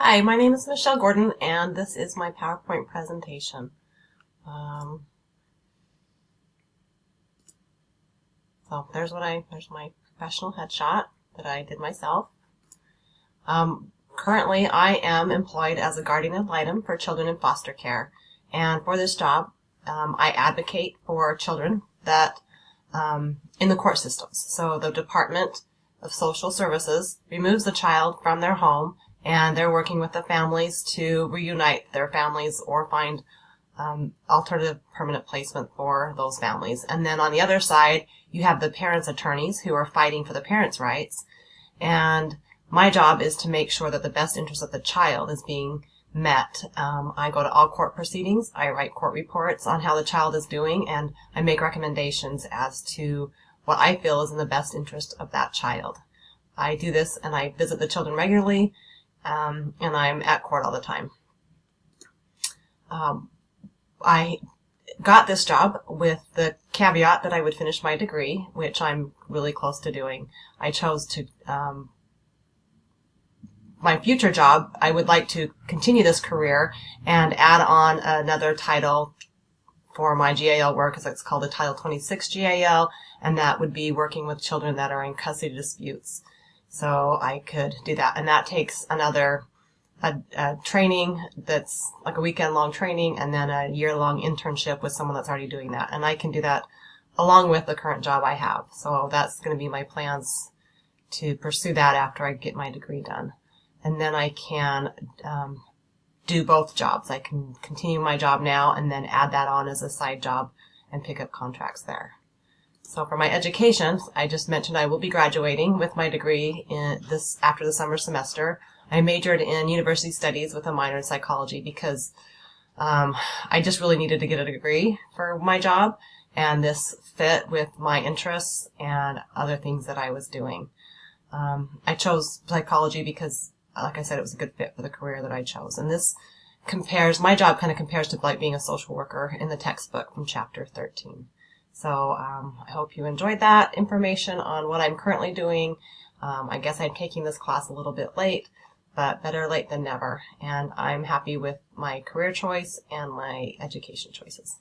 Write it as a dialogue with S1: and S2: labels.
S1: Hi, my name is Michelle Gordon, and this is my PowerPoint presentation. So there's my professional headshot that I did myself. Currently, I am employed as a guardian ad litem for children in foster care, and for this job, I advocate for children that in the court systems. So the Department of Social Services removes the child from their home, and they're working with the families to reunite their families or find alternative permanent placement for those families. And then on the other side, you have the parents' attorneys who are fighting for the parents' rights. And my job is to make sure that the best interest of the child is being met. I go to all court proceedings. I write court reports on how the child is doing, and I make recommendations as to what I feel is in the best interest of that child. I do this, and I visit the children regularly, and I'm at court all the time. I got this job with the caveat that I would finish my degree, which I'm really close to doing. I chose to, my future job, I would like to continue this career and add on another title for my GAL work, as it's called a Title 26 GAL, and that would be working with children that are in custody disputes. So I could do that, and that takes another a training that's like a weekend-long training, and then a year-long internship with someone that's already doing that. And I can do that along with the current job I have. So that's going to be my plans to pursue that after I get my degree done. And then I can do both jobs. I can continue my job now and then add that on as a side job and pick up contracts there. So for my education, I just mentioned I will be graduating with my degree after the summer semester. I majored in university studies with a minor in psychology because I just really needed to get a degree for my job, and this fit with my interests and other things that I was doing. I chose psychology because, like I said, it was a good fit for the career that I chose. And my job kind of compares to like being a social worker in the textbook from chapter 13. So I hope you enjoyed that information on what I'm currently doing. I guess I'm taking this class a little bit late, but better late than never. And I'm happy with my career choice and my education choices.